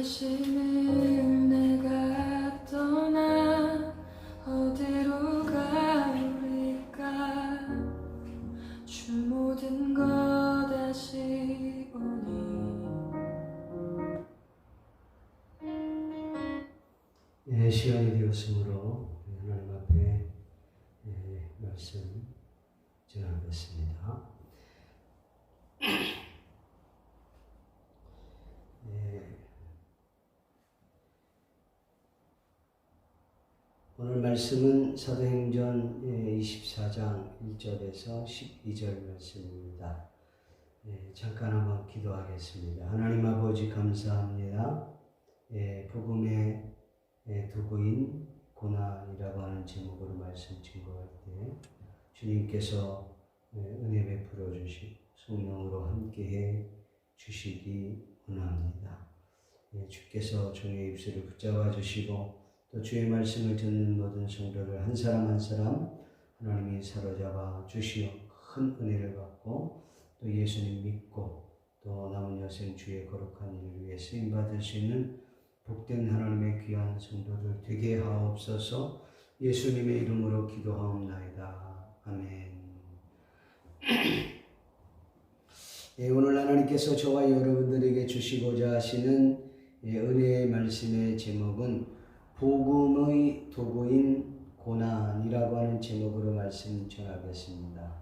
대신에 내가 떠나 어디로 가리까 주 모든 것 다시 보니. 시간이 되었으므로 하나님 앞에 말씀 전하겠습니다. 오늘 말씀은 사도행전 24장 1절에서 12절 말씀입니다. 잠깐 한번 기도하겠습니다. 하나님 아버지 감사합니다. 복음의 도구인 고난이라고 하는 제목으로 말씀 증거할 때 주님께서 은혜 베풀어 주시고 성령으로 함께해 주시기 원합니다. 주께서 종의 입술을 붙잡아 주시고 또 주의 말씀을 듣는 모든 성도를 한 사람 한 사람 하나님이 사로잡아 주시어 큰 은혜를 받고 또 예수님 믿고 또 남은 여생 주의 거룩한 일을 위해 쓰임받을 수 있는 복된 하나님의 귀한 성도들 되게 하옵소서. 예수님의 이름으로 기도하옵나이다. 아멘. 오늘 하나님께서 저와 여러분들에게 주시고자 하시는 은혜의 말씀의 제목은 복음의 도구인 고난이라고 하는 제목으로 말씀 전하겠습니다.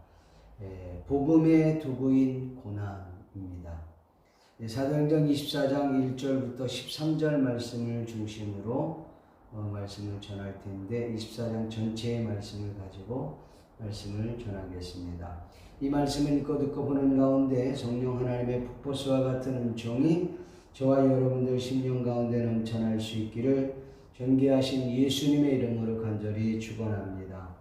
복음의 도구인 고난입니다. 사도행전 24장 1절부터 13절 말씀을 중심으로 말씀을 전할 텐데 24장 전체의 말씀을 가지고 말씀을 전하겠습니다. 이 말씀을 읽고 듣고 보는 가운데 성령 하나님의 폭포수와 같은 은총이 저와 여러분들 심령 가운데 넘쳐날 수 있기를 존귀하신 예수님의 이름으로 간절히 축원합니다.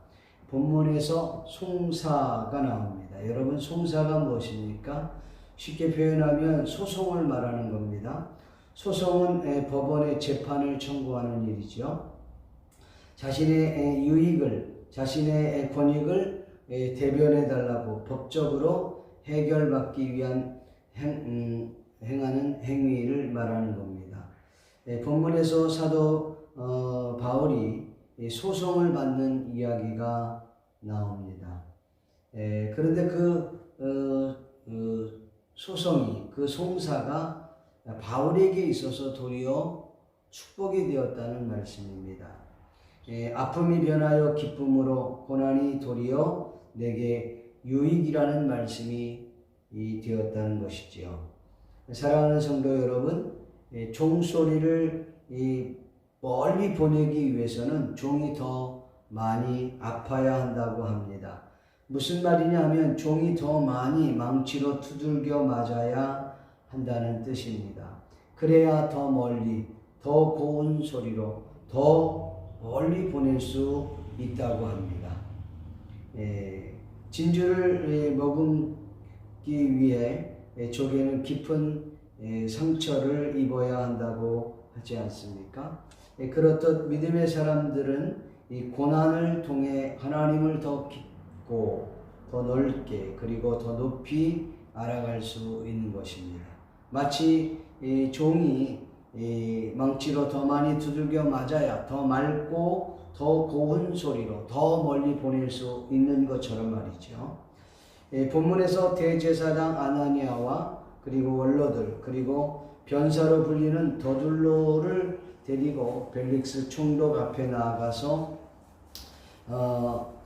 본문에서 송사가 나옵니다. 여러분 송사가 무엇입니까? 쉽게 표현하면 소송을 말하는 겁니다. 소송은 법원에 재판을 청구하는 일이죠. 자신의 유익을, 자신의 권익을 대변해 달라고 법적으로 해결받기 위한 행하는 행위를 말하는 겁니다. 본문에서 사도 바울이 소송을 받는 이야기가 나옵니다. 그런데 소송이, 그 송사가 바울에게 있어서 도리어 축복이 되었다는 말씀입니다. 아픔이 변하여 기쁨으로, 고난이 도리어 내게 유익이라는 말씀이 되었다는 것이지요. 사랑하는 성도 여러분, 종소리를 멀리 보내기 위해서는 종이 더 많이 아파야 한다고 합니다. 무슨 말이냐 하면 종이 더 많이 망치로 두들겨 맞아야 한다는 뜻입니다. 그래야 더 멀리, 더 고운 소리로 더 멀리 보낼 수 있다고 합니다. 진주를 머금기 위해 조개는 깊은 상처를 입어야 한다고 하지 않습니까? 그렇듯 믿음의 사람들은 이 고난을 통해 하나님을 더 깊고 더 넓게 그리고 더 높이 알아갈 수 있는 것입니다. 마치 종이 망치로 더 많이 두들겨 맞아야 더 맑고 더 고운 소리로 더 멀리 보낼 수 있는 것처럼 말이죠. 본문에서 대제사장 아나니아와 그리고 원로들 그리고 변사로 불리는 더둘로를 데리고 벨릭스 총독 앞에 나아가서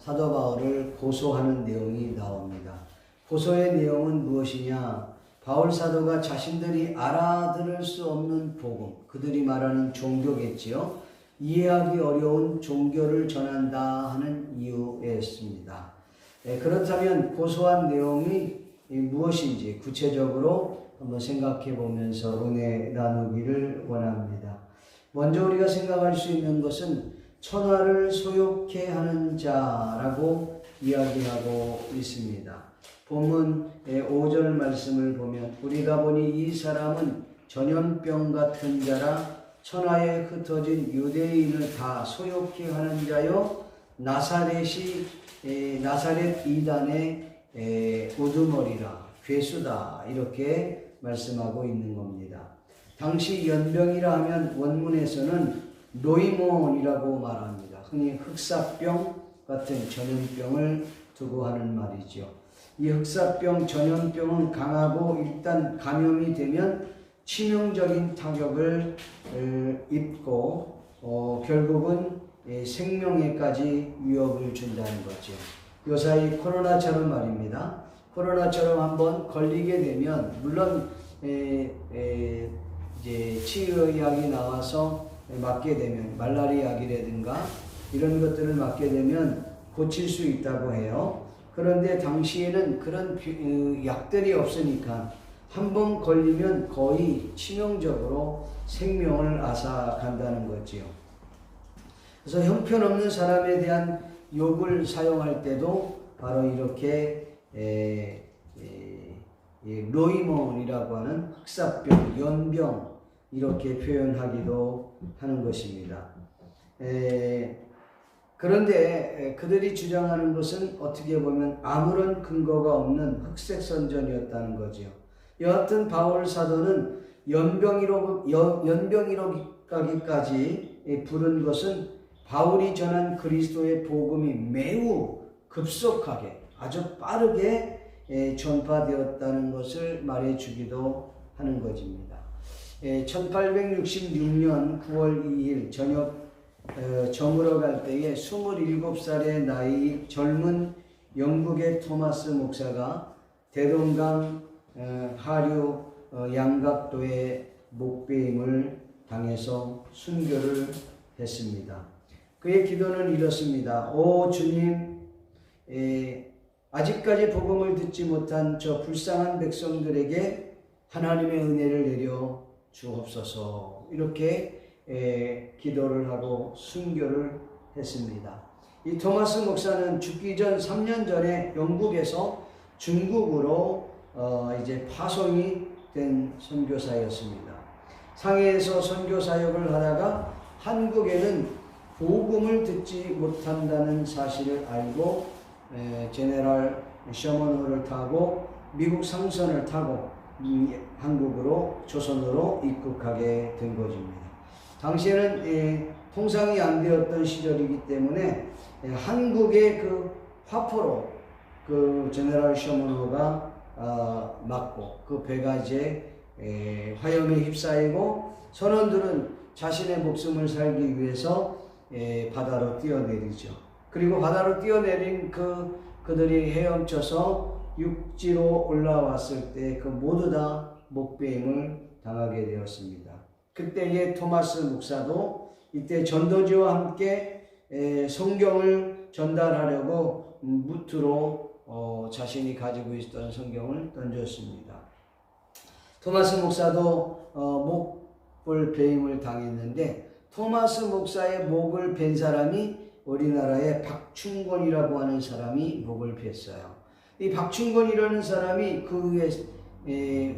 사도 바울을 고소하는 내용이 나옵니다. 고소의 내용은 무엇이냐? 바울 사도가 자신들이 알아들을 수 없는 복음, 그들이 말하는 종교겠지요. 이해하기 어려운 종교를 전한다 하는 이유였습니다. 그렇다면 고소한 내용이 무엇인지 구체적으로 한번 생각해 보면서 은혜 나누기를 원합니다. 먼저 우리가 생각할 수 있는 것은 천하를 소욕해 하는 자라고 이야기하고 있습니다. 본문 5절 말씀을 보면 우리가 보니 이 사람은 전염병 같은 자라 천하에 흩어진 유대인을 다 소욕해 하는 자요 나사렛 이단의 우두머리라 괴수다 이렇게 말씀하고 있는 겁니다. 당시 연병이라 하면 원문에서는 노이몬이라고 말합니다. 흔히 흑사병 같은 전염병을 두고 하는 말이죠. 이 흑사병, 전염병은 강하고 일단 감염이 되면 치명적인 타격을 입고 결국은 생명에까지 위협을 준다는 거죠. 요사이 코로나처럼 말입니다. 코로나처럼 한번 걸리게 되면 물론 이제 치료약이 나와서 맞게 되면 말라리아약이라든가 이런 것들을 맞게 되면 고칠 수 있다고 해요. 그런데 당시에는 그런 약들이 없으니까 한번 걸리면 거의 치명적으로 생명을 앗아간다는 거지요. 그래서 형편없는 사람에 대한 욕을 사용할 때도 바로 이렇게 노이몬이라고 하는 흑사병, 연병 이렇게 표현하기도 하는 것입니다. 그런데 그들이 주장하는 것은 어떻게 보면 아무런 근거가 없는 흑색선전이었다는 거죠. 여하튼 바울 사도는 연병이라기까지 부른 것은 바울이 전한 그리스도의 복음이 매우 급속하게 아주 빠르게 전파되었다는 것을 말해주기도 하는 것입니다. 1866년 9월 2일 저녁 저물어 갈 때에 27살의 나이 젊은 영국의 토마스 목사가 대동강 하류 양각도의 목베임을 당해서 순교를 했습니다. 그의 기도는 이렇습니다. 오 주님, 아직까지 복음을 듣지 못한 저 불쌍한 백성들에게 하나님의 은혜를 내려 주옵소서. 이렇게 기도를 하고 순교를 했습니다. 이 토마스 목사는 죽기 전 3년 전에 영국에서 중국으로 이제 파송이 된 선교사였습니다. 상해에서 선교 사역을 하다가 한국에는 복음을 듣지 못한다는 사실을 알고 제네럴 셔먼호를 타고 미국 상선을 타고 한국으로 조선으로 입국하게 된 것입니다. 당시에는 통상이 안 되었던 시절이기 때문에 한국의 그 화포로 그 제네럴 셔먼호가 맞고 그 배가 이제 화염에 휩싸이고 선원들은 자신의 목숨을 살기 위해서 바다로 뛰어내리죠. 그리고 바다로 뛰어내린 그들이 헤엄쳐서 육지로 올라왔을 때 그 모두 다 목베임을 당하게 되었습니다. 그때의 토마스 목사도 이때 전도지와 함께 성경을 전달하려고 무트로 자신이 가지고 있었던 성경을 던졌습니다. 토마스 목사도 목을 베임을 당했는데 토마스 목사의 목을 벤 사람이 우리나라의 박충권이라고 하는 사람이 목을 뱄어요. 이 박충권이라는 사람이 그 후에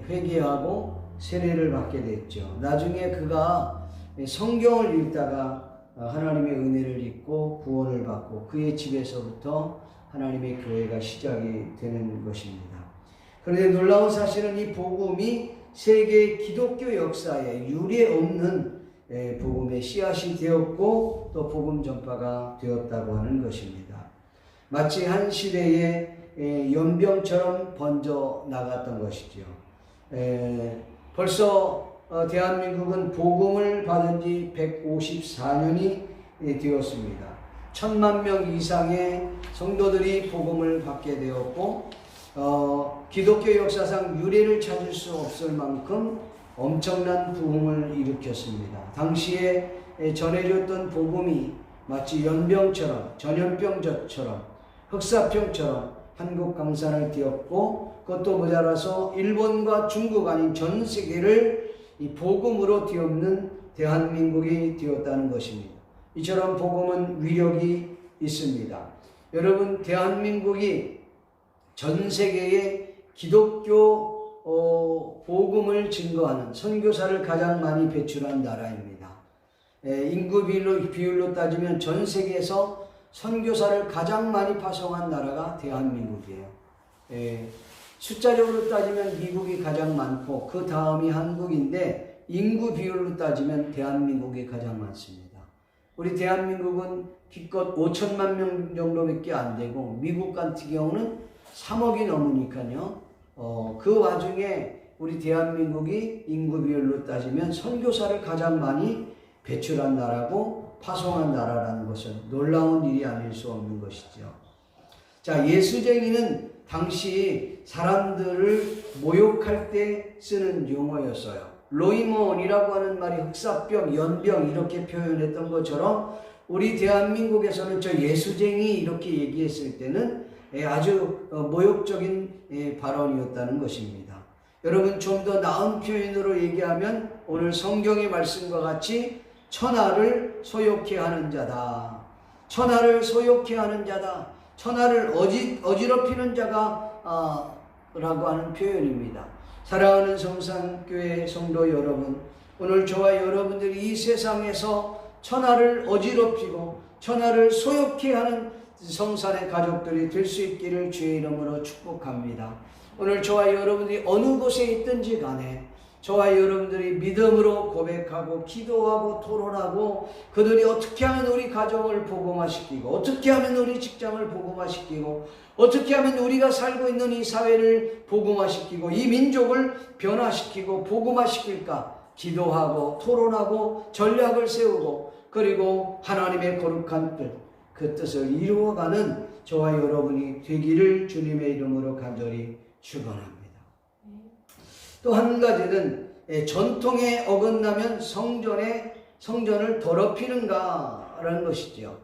회개하고 세례를 받게 됐죠. 나중에 그가 성경을 읽다가 하나님의 은혜를 입고 구원을 받고 그의 집에서부터 하나님의 교회가 시작이 되는 것입니다. 그런데 놀라운 사실은 이 복음이 세계 기독교 역사에 유례없는 복음의 씨앗이 되었고 또 복음 전파가 되었다고 하는 것입니다. 마치 한 시대에 연병처럼 번져 나갔던 것이죠. 벌써 대한민국은 복음을 받은 지 154년이 되었습니다. 1000만 명 이상의 성도들이 복음을 받게 되었고 기독교 역사상 유례를 찾을 수 없을 만큼 엄청난 부흥을 일으켰습니다. 당시에 전해졌던 복음이 마치 연병처럼 전염병처럼 흑사병처럼 한국 강산을 띄웠고 그것도 모자라서 일본과 중국 아닌 전 세계를 이 복음으로 뒤엎는 대한민국이 되었다는 것입니다. 이처럼 복음은 위력이 있습니다. 여러분, 대한민국이 전 세계에 기독교 복음을 증거하는 선교사를 가장 많이 배출한 나라입니다. 인구 비율로 따지면 전 세계에서 선교사를 가장 많이 파송한 나라가 대한민국이에요. 숫자적으로 따지면 미국이 가장 많고 그 다음이 한국인데 인구 비율로 따지면 대한민국이 가장 많습니다. 우리 대한민국은 기껏 5천만 명 정도밖에 안 되고 미국 같은 경우는 3억이 넘으니까요. 그 와중에 우리 대한민국이 인구 비율로 따지면 선교사를 가장 많이 배출한 나라고 파송한 나라라는 것은 놀라운 일이 아닐 수 없는 것이죠. 자, 예수쟁이는 당시 사람들을 모욕할 때 쓰는 용어였어요. 로이몬이라고 하는 말이 흑사병, 연병 이렇게 표현했던 것처럼 우리 대한민국에서는 저 예수쟁이 이렇게 얘기했을 때는 아주 모욕적인 발언이었다는 것입니다. 여러분, 좀 더 나은 표현으로 얘기하면 오늘 성경의 말씀과 같이 천하를 소욕케 하는 자다. 천하를 소욕케 하는 자다. 천하를 어지럽히는 자가 라고 하는 표현입니다. 사랑하는 성산교회 성도 여러분, 오늘 저와 여러분들이 이 세상에서 천하를 어지럽히고 천하를 소욕케 하는 성산의 가족들이 될 수 있기를 주의 이름으로 축복합니다. 오늘 저와 여러분들이 어느 곳에 있든지 간에 저와 여러분들이 믿음으로 고백하고 기도하고 토론하고 그들이 어떻게 하면 우리 가정을 복음화시키고 어떻게 하면 우리 직장을 복음화시키고 어떻게 하면 우리가 살고 있는 이 사회를 복음화시키고 이 민족을 변화시키고 복음화시킬까 기도하고 토론하고 전략을 세우고 그리고 하나님의 거룩한 뜻, 그 뜻을 이루어가는 저와 여러분이 되기를 주님의 이름으로 간절히 축원합니다. 또 한 가지는 전통에 어긋나면 성전을 더럽히는가라는 것이죠.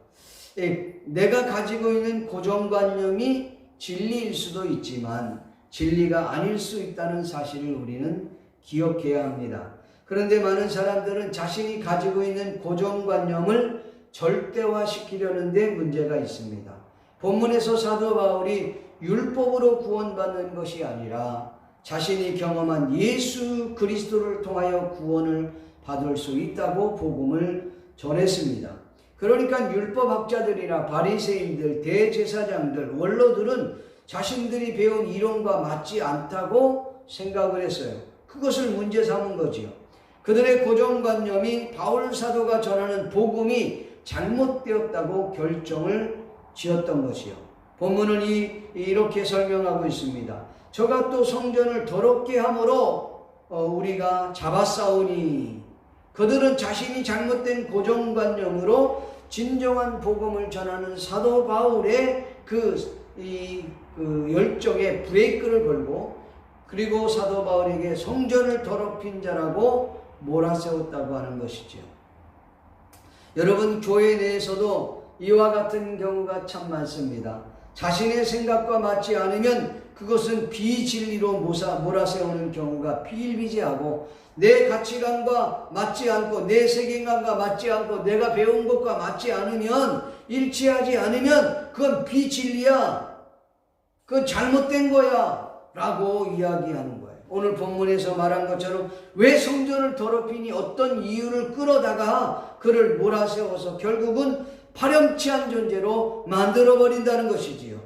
내가 가지고 있는 고정관념이 진리일 수도 있지만 진리가 아닐 수 있다는 사실을 우리는 기억해야 합니다. 그런데 많은 사람들은 자신이 가지고 있는 고정관념을 절대화시키려는 데 문제가 있습니다. 본문에서 사도 바울이 율법으로 구원받는 것이 아니라 자신이 경험한 예수 그리스도를 통하여 구원을 받을 수 있다고 복음을 전했습니다. 그러니까 율법학자들이나 바리새인들, 대제사장들, 원로들은 자신들이 배운 이론과 맞지 않다고 생각을 했어요. 그것을 문제 삼은 거지요. 그들의 고정관념이 바울 사도가 전하는 복음이 잘못되었다고 결정을 지었던 것이요. 본문은 이렇게 설명하고 있습니다. 저가 또 성전을 더럽게 함으로 우리가 잡아싸우니 그들은 자신이 잘못된 고정관념으로 진정한 복음을 전하는 사도 바울의 그 열정에 브레이크를 걸고 그리고 사도 바울에게 성전을 더럽힌 자라고 몰아세웠다고 하는 것이죠. 여러분, 교회 내에서도 이와 같은 경우가 참 많습니다. 자신의 생각과 맞지 않으면 그것은 비진리로 몰아세우는 경우가 비일비재하고 내 가치관과 맞지 않고 내 세계관과 맞지 않고 내가 배운 것과 맞지 않으면 일치하지 않으면 그건 비진리야. 그건 잘못된 거야 라고 이야기하는 거예요. 오늘 본문에서 말한 것처럼 왜 성전을 더럽히니 어떤 이유를 끌어다가 그를 몰아세워서 결국은 파렴치한 존재로 만들어버린다는 것이지요.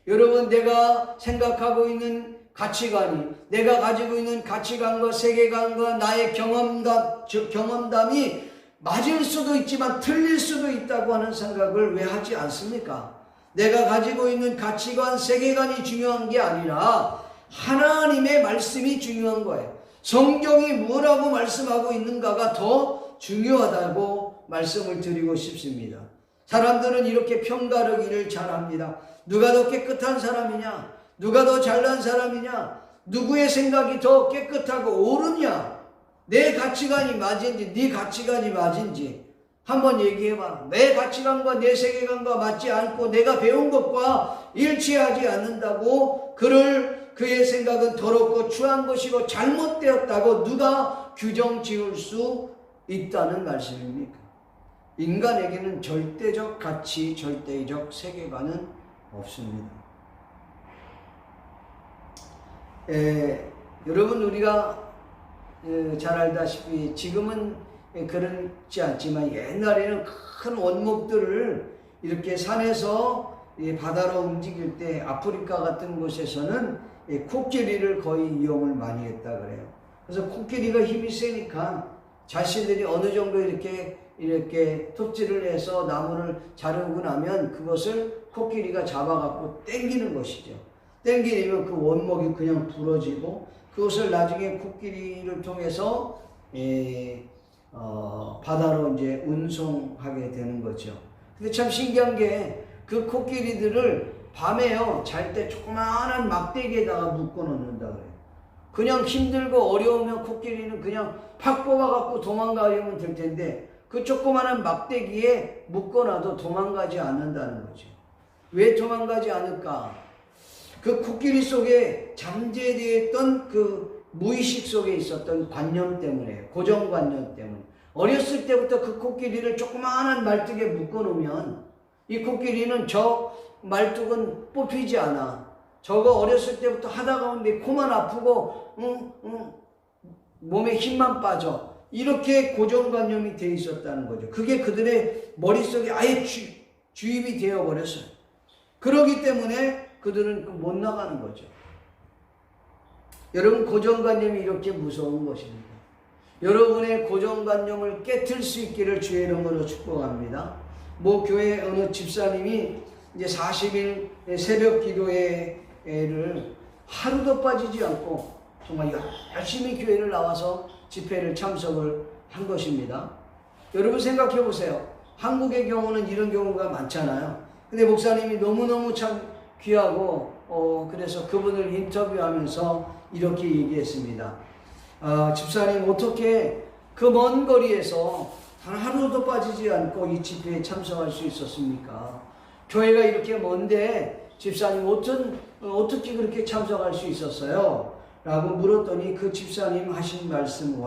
여러분, 내가 생각하고 있는 가치관이 내가 가지고 있는 가치관과 세계관과 나의 경험담이 맞을 수도 있지만 틀릴 수도 있다고 하는 생각을 왜 하지 않습니까? 내가 가지고 있는 가치관, 세계관이 중요한 게 아니라 하나님의 말씀이 중요한 거예요. 성경이 뭐라고 말씀하고 있는가가 더 중요하다고 말씀을 드리고 싶습니다. 사람들은 이렇게 평가르기를 잘합니다. 누가 더 깨끗한 사람이냐? 누가 더 잘난 사람이냐? 누구의 생각이 더 깨끗하고 옳으냐? 내 가치관이 맞은지 네 가치관이 맞은지 한번 얘기해봐. 내 가치관과 내 세계관과 맞지 않고 내가 배운 것과 일치하지 않는다고 그의 생각은 더럽고 추한 것이고 잘못되었다고 누가 규정 지을 수 있다는 말씀입니까? 인간에게는 절대적 가치, 절대적 세계관은 없습니다. 여러분, 우리가 잘 알다시피 지금은 그렇지 않지만 옛날에는 큰 원목들을 이렇게 산에서 바다로 움직일 때 아프리카 같은 곳에서는 코끼리를 거의 이용을 많이 했다 그래요. 그래서 코끼리가 힘이 세니까 자신들이 어느 정도 이렇게 톱질을 해서 나무를 자르고 나면 그것을 코끼리가 잡아갖고 땡기는 것이죠. 땡기면 그 원목이 그냥 부러지고 그것을 나중에 코끼리를 통해서 바다로 이제 운송하게 되는 거죠. 근데 참 신기한 게 그 코끼리들을 밤에요 잘 때 조그마한 막대기에다가 묶어 놓는다 그래요. 그냥 힘들고 어려우면 코끼리는 그냥 팍 뽑아갖고 도망가려면 될 텐데 그 조그마한 막대기에 묶어놔도 도망가지 않는다는 거죠. 왜 도망가지 않을까? 그 코끼리 속에 잠재되어 있던 그 무의식 속에 있었던 관념 때문에, 고정관념 때문에. 어렸을 때부터 그 코끼리를 조그마한 말뚝에 묶어놓으면 이 코끼리는 저 말뚝은 뽑히지 않아. 저거 어렸을 때부터 하다가 오는데 코만 아프고 몸에 힘만 빠져. 이렇게 고정관념이 돼 있었다는 거죠. 그게 그들의 머릿속에 아예 주입이 되어 버렸어요. 그러기 때문에 그들은 못 나가는 거죠. 여러분, 고정관념이 이렇게 무서운 것입니다. 여러분의 고정관념을 깨트릴 수 있기를 주의 이름으로 축복합니다. 모 교회 어느 집사님이 이제 40일 새벽 기도회를 하루도 빠지지 않고 정말 열심히 교회를 나와서 집회를 참석을 한 것입니다. 여러분 생각해 보세요. 한국의 경우는 이런 경우가 많잖아요. 근데 목사님이 너무너무 참 귀하고 그래서 그분을 인터뷰하면서 이렇게 얘기했습니다. 집사님, 어떻게 그 먼 거리에서 단 하루도 빠지지 않고 이 집회에 참석할 수 있었습니까? 교회가 이렇게 먼데 집사님 어떻게 그렇게 참석할 수 있었어요? 라고 물었더니 그 집사님 하신 말씀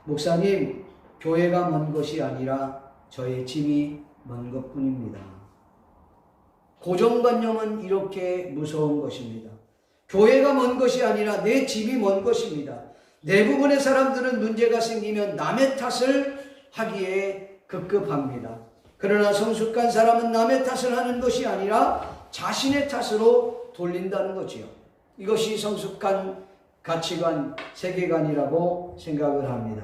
목사님, 교회가 먼 것이 아니라 저의 집이 먼 것뿐입니다. 고정관념은 이렇게 무서운 것입니다. 교회가 먼 것이 아니라 내 집이 먼 것입니다. 대부분의 사람들은 문제가 생기면 남의 탓을 하기에 급급합니다. 그러나 성숙한 사람은 남의 탓을 하는 것이 아니라 자신의 탓으로 돌린다는 거지요. 이것이 성숙한 가치관, 세계관이라고 생각을 합니다.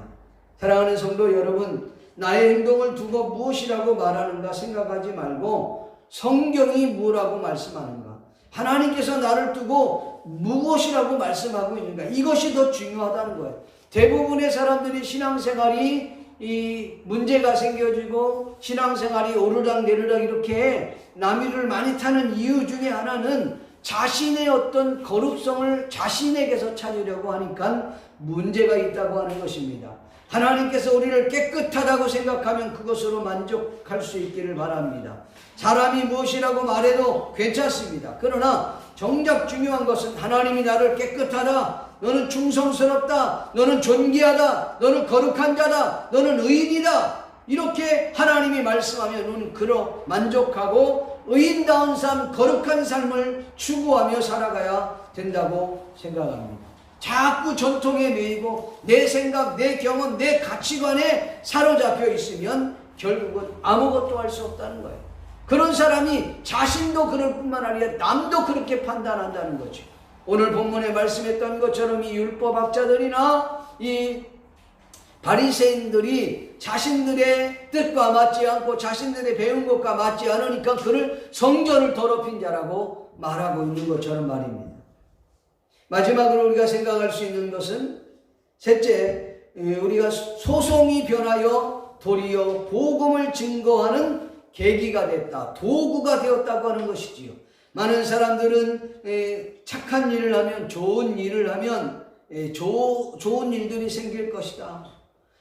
사랑하는 성도 여러분, 나의 행동을 두고 무엇이라고 말하는가 생각하지 말고 성경이 뭐라고 말씀하는가, 하나님께서 나를 두고 무엇이라고 말씀하고 있는가, 이것이 더 중요하다는 거예요. 대부분의 사람들이 신앙생활이 이 문제가 생겨지고 신앙생활이 오르락내리락 이렇게 남이를 많이 타는 이유 중에 하나는 자신의 어떤 거룩성을 자신에게서 찾으려고 하니까 문제가 있다고 하는 것입니다. 하나님께서 우리를 깨끗하다고 생각하면 그것으로 만족할 수 있기를 바랍니다. 사람이 무엇이라고 말해도 괜찮습니다. 그러나 정작 중요한 것은 하나님이 나를 깨끗하다, 너는 충성스럽다, 너는 존귀하다, 너는 거룩한 자다, 너는 의인이다, 이렇게 하나님이 말씀하면 우리는 그로 만족하고 의인다운 삶, 거룩한 삶을 추구하며 살아가야 된다고 생각합니다. 자꾸 전통에 매이고 내 생각, 내 경험, 내 가치관에 사로잡혀 있으면 결국은 아무것도 할 수 없다는 거예요. 그런 사람이 자신도 그럴 뿐만 아니라 남도 그렇게 판단한다는 거죠. 오늘 본문에 말씀했던 것처럼 이 율법학자들이나 이 바리새인들이 자신들의 뜻과 맞지 않고 자신들의 배운 것과 맞지 않으니까 그를 성전을 더럽힌 자라고 말하고 있는 것처럼 말입니다. 마지막으로 우리가 생각할 수 있는 것은 셋째, 우리가 소송이 변하여 도리어 복음을 증거하는 계기가 됐다, 도구가 되었다고 하는 것이지요. 많은 사람들은 착한 일을 하면, 좋은 일을 하면 좋은 일들이 생길 것이다.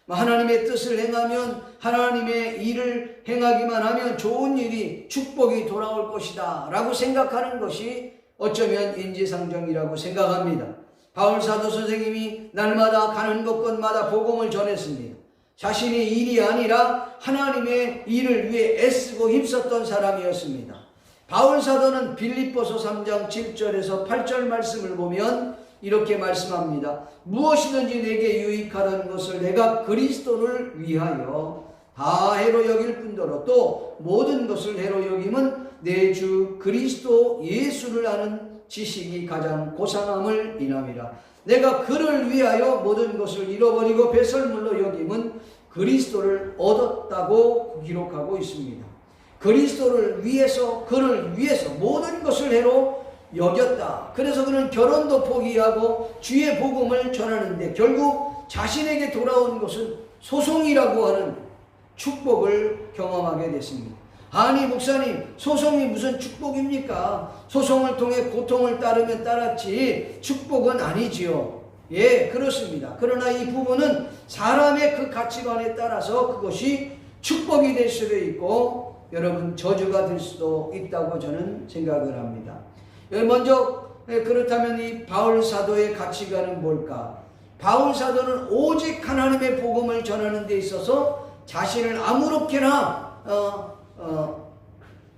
하나님의 뜻을 행하면, 하나님의 일을 행하기만 하면 좋은 일이, 축복이 돌아올 것이다 라고 생각하는 것이 어쩌면 인지상정이라고 생각합니다. 바울 사도 선생님이 날마다 가는 곳곳마다 복음을 전했습니다. 자신의 일이 아니라 하나님의 일을 위해 애쓰고 힘썼던 사람이었습니다. 바울 사도는 빌립보서 3장 7절에서 8절 말씀을 보면 이렇게 말씀합니다. 무엇이든지 내게 유익하다는 것을 내가 그리스도를 위하여 다 해로 여길 뿐더러 또 모든 것을 해로 여김은 내 주 그리스도 예수를 아는 지식이 가장 고상함을 인함이라. 내가 그를 위하여 모든 것을 잃어버리고 배설물로 여김은 그리스도를 얻었다고 기록하고 있습니다. 그리스도를 위해서, 그를 위해서 모든 것을 해로 여겼다. 그래서 그는 결혼도 포기하고 주의 복음을 전하는데 결국 자신에게 돌아온 것은 소송이라고 하는 축복을 경험하게 됐습니다. 아니 목사님, 소송이 무슨 축복입니까? 소송을 통해 고통을 따르면 따랐지 축복은 아니지요. 예, 그렇습니다. 그러나 이 부분은 사람의 그 가치관에 따라서 그것이 축복이 될 수도 있고 여러분 저주가 될 수도 있다고 저는 생각을 합니다. 먼저 그렇다면 이 바울 사도의 가치관은 뭘까? 바울 사도는 오직 하나님의 복음을 전하는 데 있어서 자신을 아무렇게나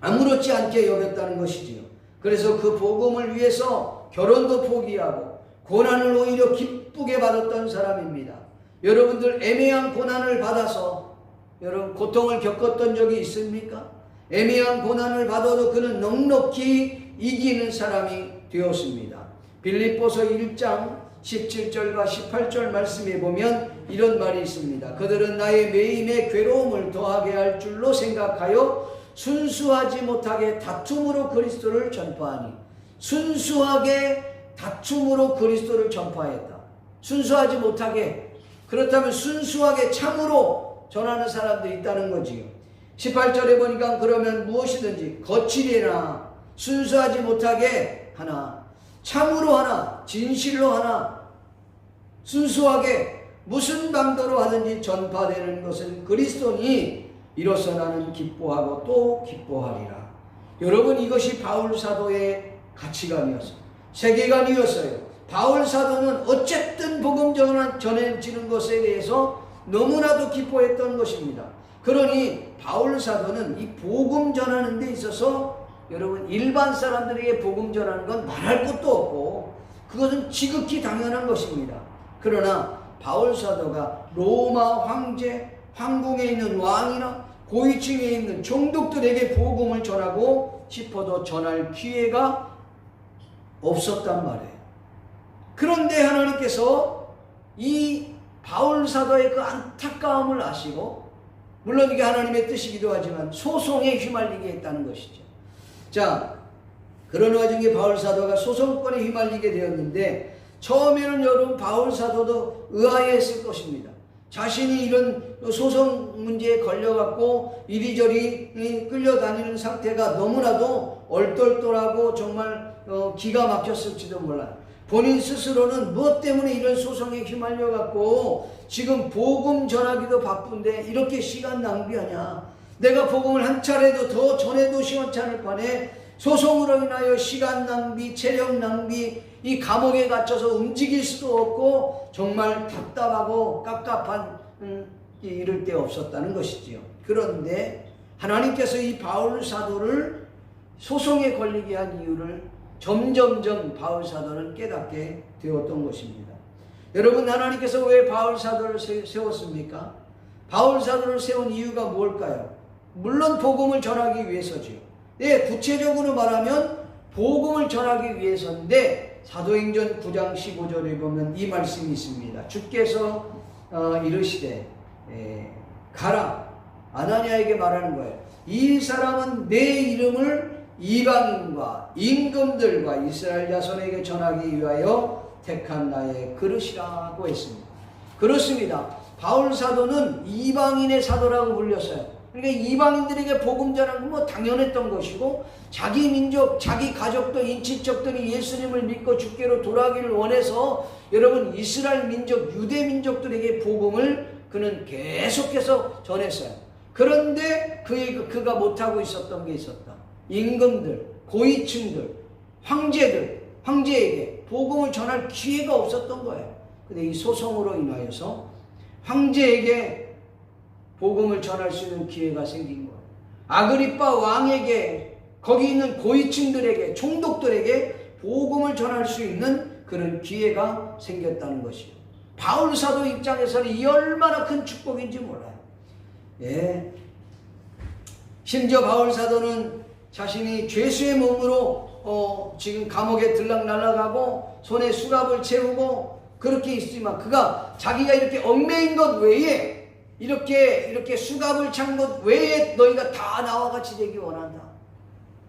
아무렇지 않게 여겼다는 것이지요. 그래서 그 복음을 위해서 결혼도 포기하고 고난을 오히려 기쁘게 받았던 사람입니다. 여러분들 애매한 고난을 받아서 여러분 고통을 겪었던 적이 있습니까? 애매한 고난을 받아도 그는 넉넉히 이기는 사람이 되었습니다. 빌립보서 1장 17절과 18절 말씀에 보면 이런 말이 있습니다. 그들은 나의 매임에 괴로움을 더하게 할 줄로 생각하여 순수하지 못하게 다툼으로 그리스도를 전파하니. 순수하게 다툼으로 그리스도를 전파했다. 순수하지 못하게. 그렇다면 순수하게 참으로 전하는 사람들이 있다는 거지요. 18절에 보니까 그러면 무엇이든지 거칠이나 순수하지 못하게 하나, 참으로 하나, 진실로 하나, 순수하게 무슨 방도로 하든지 전파되는 것은 그리스도니 이로써 나는 기뻐하고 또 기뻐하리라. 여러분 이것이 바울 사도의 가치관이었어요. 세계관이었어요. 바울 사도는 어쨌든 복음 전해지는 것에 대해서 너무나도 기뻐했던 것입니다. 그러니 바울 사도는 이 복음 전하는 데 있어서 여러분 일반 사람들에게 복음 전하는 건 말할 것도 없고 그것은 지극히 당연한 것입니다. 그러나 바울 사도가 로마 황제, 황궁에 있는 왕이나 고위층에 있는 총독들에게 복음을 전하고 싶어도 전할 기회가 없었단 말이에요. 그런데 하나님께서 이 바울 사도의 그 안타까움을 아시고, 물론 이게 하나님의 뜻이기도 하지만 소송에 휘말리게 했다는 것이죠. 자, 그런 와중에 바울 사도가 소송권에 휘말리게 되었는데 처음에는 여러분 바울 사도도 의아해했을 것입니다. 자신이 이런 소송 문제에 걸려갖고 이리저리 끌려다니는 상태가 너무나도 얼떨떨하고 정말 기가 막혔을지도 몰라요. 본인 스스로는 무엇 때문에 이런 소송에 휘말려갖고 지금 복음 전하기도 바쁜데 이렇게 시간 낭비하냐. 내가 복음을 한 차례도 더 전해도 시원찮을 판에 소송으로 인하여 시간 낭비, 체력 낭비, 이 감옥에 갇혀서 움직일 수도 없고 정말 답답하고 깝깝한 이럴 데 없었다는 것이지요. 그런데 하나님께서 이 바울 사도를 소송에 걸리게 한 이유를 점점점 바울 사도는 깨닫게 되었던 것입니다. 여러분 하나님께서 왜 바울 사도를 세웠습니까? 바울 사도를 세운 이유가 뭘까요? 물론 복음을 전하기 위해서지요. 네, 구체적으로 말하면 복음을 전하기 위해서인데 사도행전 9장 15절에 보면 이 말씀이 있습니다. 주께서 이르시되 가라. 아나니아에게 말하는 거예요. 이 사람은 내 이름을 이방인과 임금들과 이스라엘 자손에게 전하기 위하여 택한 나의 그릇이라고 했습니다. 그렇습니다. 바울 사도는 이방인의 사도라고 불렸어요. 그러니까 이방인들에게 복음 전하는 건 뭐 당연했던 것이고 자기 민족, 자기 가족들, 인친척들이 예수님을 믿고 주께로 돌아가기를 원해서 여러분 이스라엘 민족, 유대 민족들에게 복음을 그는 계속해서 전했어요. 그런데 그가 못하고 있었던 게 있었다. 임금들, 고위층들, 황제에게 복음을 전할 기회가 없었던 거예요. 근데 이 소송으로 인하여서 황제에게 복음을 전할 수 있는 기회가 생긴 거예요. 아그리빠 왕에게, 거기 있는 고위층들에게, 총독들에게 복음을 전할 수 있는 그런 기회가 생겼다는 것이에요. 바울 사도 입장에서는 이 얼마나 큰 축복인지 몰라요. 예. 심지어 바울 사도는 자신이 죄수의 몸으로 지금 감옥에 들락날락하고 손에 수갑을 채우고 그렇게 있지만 그가 자기가 이렇게 얽매인 것 외에 이렇게 수갑을 찬 것 외에 너희가 다 나와 같이 되기 원한다.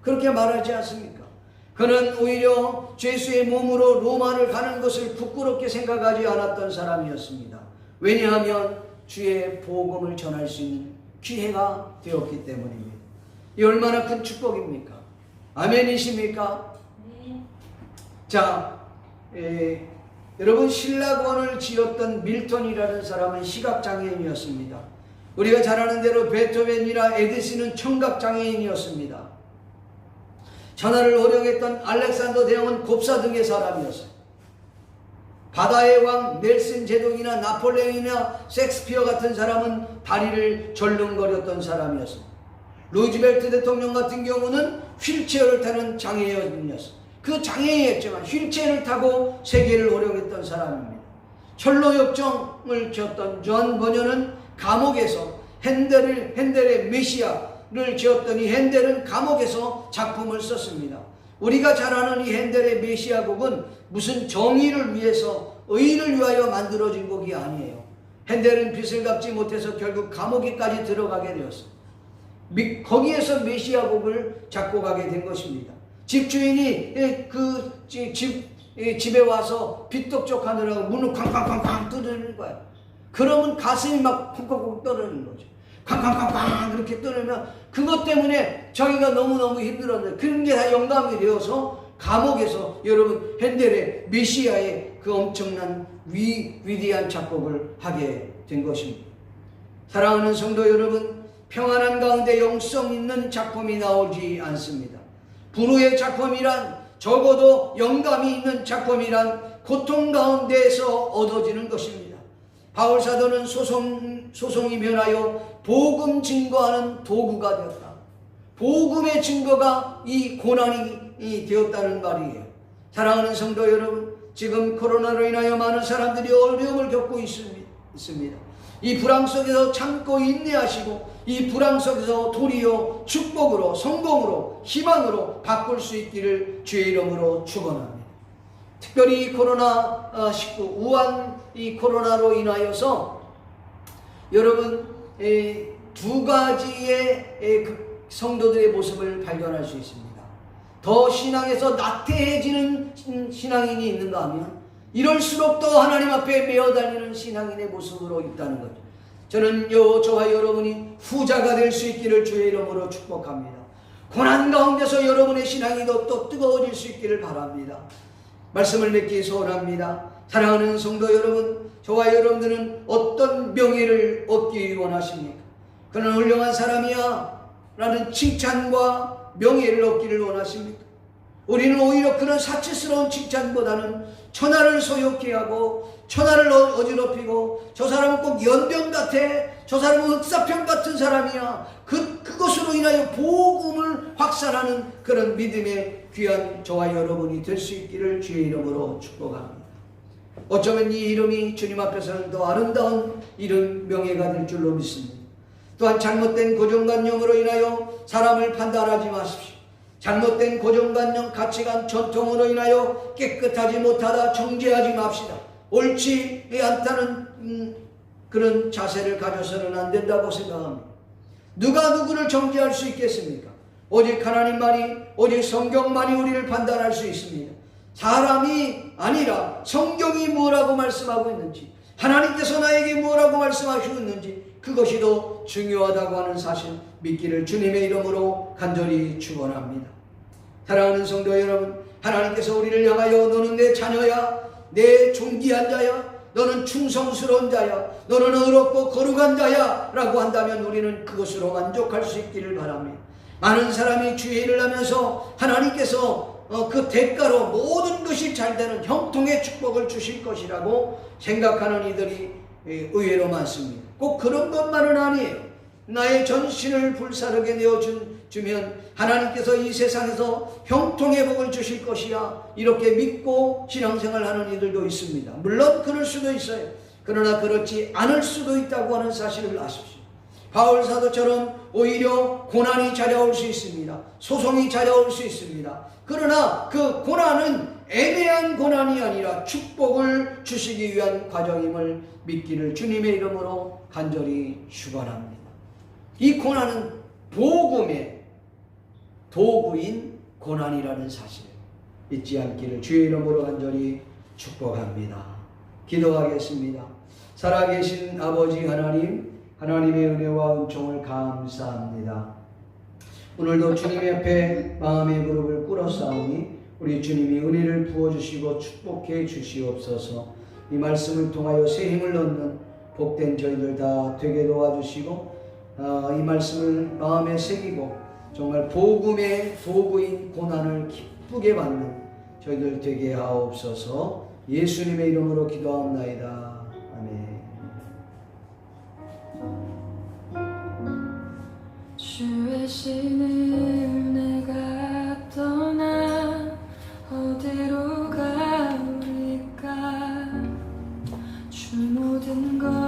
그렇게 말하지 않습니까? 그는 오히려 죄수의 몸으로 로마를 가는 것을 부끄럽게 생각하지 않았던 사람이었습니다. 왜냐하면 주의 복음을 전할 수 있는 기회가 되었기 때문입니다. 이 얼마나 큰 축복입니까? 아멘이십니까? 네. 자, 여러분 신라권을 지었던 밀턴이라는 사람은 시각장애인이었습니다. 우리가 잘 아는 대로 베토벤이나 에디슨은 청각장애인이었습니다. 천하를 호령했던 알렉산더 대왕은 곱사등의 사람이었어요. 바다의 왕 넬슨 제독이나 나폴레옹이나 셰익스피어 같은 사람은 다리를 절름거렸던 사람이었습니다. 루즈벨트 대통령 같은 경우는 휠체어를 타는 장애인이었습니다. 그 장애인이었지만 휠체어를 타고 세계를 호령했던 사람입니다. 철로 역정을 지었던 존 버녀는 감옥에서 핸델의 메시아를 지었더니 핸델은 감옥에서 작품을 썼습니다. 우리가 잘 아는 이 핸델의 메시아 곡은 무슨 정의를 위해서 의를 위하여 만들어진 곡이 아니에요. 핸델은 빚을 갚지 못해서 결국 감옥에까지 들어가게 되었어요. 거기에서 메시아 곡을 작곡하게 된 것입니다. 집주인이 집에 와서 빚독촉하느라고 문을 쾅쾅쾅쾅 두드리는 거야. 그러면 가슴이 막 쿵쿵쿵 떨어지는 거죠. 쾅쾅쾅쾅 그렇게 떨으면 그것 때문에 자기가 너무너무 힘들었는데 그런 게 다 영감이 되어서 감옥에서 여러분 핸델의 메시아의 그 엄청난 위대한 작곡을 하게 된 것입니다. 사랑하는 성도 여러분, 평안한 가운데 영성 있는 작품이 나오지 않습니다. 불후의 작품이란 적어도 영감이 있는 작품이란 고통 가운데에서 얻어지는 것입니다. 바울 사도는 소송이 변하여 복음 증거하는 도구가 되었다. 복음의 증거가 이 고난이 되었다는 말이에요. 사랑하는 성도 여러분, 지금 코로나로 인하여 많은 사람들이 어려움을 겪고 있습니다. 이 불황 속에서 참고 인내하시고 이 불황 속에서 도리어 축복으로 성공으로 희망으로 바꿀 수 있기를 주의 이름으로 축원합니다. 특별히 코로나19 우한 이 코로나로 인하여서 여러분 두 가지의 성도들의 모습을 발견할 수 있습니다. 더 신앙에서 나태해지는 신앙인이 있는가 하면 이럴수록 더 하나님 앞에 매어달리는 신앙인의 모습으로 있다는 거죠. 저는 저와 여러분이 후자가 될 수 있기를 주의 이름으로 축복합니다. 고난 가운데서 여러분의 신앙이 또 뜨거워질 수 있기를 바랍니다. 말씀을 맺기 소원합니다. 사랑하는 성도 여러분, 저와 여러분들은 어떤 명예를 얻기 원하십니까? 그는 훌륭한 사람이야 라는 칭찬과 명예를 얻기를 원하십니까? 우리는 오히려 그런 사치스러운 칭찬보다는 천하를 소욕케 하고 천하를 어지럽히고 저 사람은 꼭 연병 같아, 저 사람은 흑사병 같은 사람이야, 그것으로 인하여 복음을 확산하는 그런 믿음의 귀한 저와 여러분이 될 수 있기를 주의 이름으로 축복합니다. 어쩌면 이 이름이 주님 앞에서는 더 아름다운 이름 명예가 될 줄로 믿습니다. 또한 잘못된 고정관념으로 인하여 사람을 판단하지 마십시오. 잘못된 고정관념, 가치관, 전통으로 인하여 깨끗하지 못하다 정죄하지 맙시다. 옳지 않다는 그런 자세를 가져서는 안 된다고 생각합니다. 누가 누구를 정죄할 수 있겠습니까? 오직 하나님만이, 오직 성경만이 우리를 판단할 수 있습니다. 사람이 아니라 성경이 뭐라고 말씀하고 있는지, 하나님께서 나에게 뭐라고 말씀하시고 있는지 그것이 더 중요하다고 하는 사실 믿기를 주님의 이름으로 간절히 축원합니다. 사랑하는 성도 여러분, 하나님께서 우리를 향하여 너는 내 자녀야, 내 존귀한 자야, 너는 충성스러운 자야, 너는 의롭고 거룩한 자야 라고 한다면 우리는 그것으로 만족할 수 있기를 바랍니다. 많은 사람이 주의를 하면서 하나님께서 그 대가로 모든 것이 잘되는 형통의 축복을 주실 것이라고 생각하는 이들이 의외로 많습니다. 꼭 그런 것만은 아니에요. 나의 전신을 불사르게 내어주면 하나님께서 이 세상에서 형통의 복을 주실 것이야, 이렇게 믿고 신앙생활하는 이들도 있습니다. 물론 그럴 수도 있어요. 그러나 그렇지 않을 수도 있다고 하는 사실을 아십시오. 바울 사도처럼 오히려 고난이 찾아올 수 있습니다. 소송이 찾아올 수 있습니다. 그러나 그 고난은 애매한 고난이 아니라 축복을 주시기 위한 과정임을 믿기를 주님의 이름으로 간절히 축원합니다. 이 고난은 복음의 도구인 고난이라는 사실 잊지 않기를 주의 이름으로 간절히 축복합니다. 기도하겠습니다. 살아계신 아버지 하나님, 하나님의 은혜와 은총을 감사합니다. 오늘도 주님 옆에 마음의 무릎을 꿇었사오니 우리 주님이 은혜를 부어주시고 축복해 주시옵소서. 이 말씀을 통하여 새 힘을 얻는 복된 저희들 다 되게 도와주시고 이 말씀을 마음에 새기고 정말 복음의 도구인 고난을 기쁘게 받는 저희들 되게 하옵소서. 예수님의 이름으로 기도합나이다. 아멘. 주의 신을 내가 떠나 어디로 가오리까 주 모든 것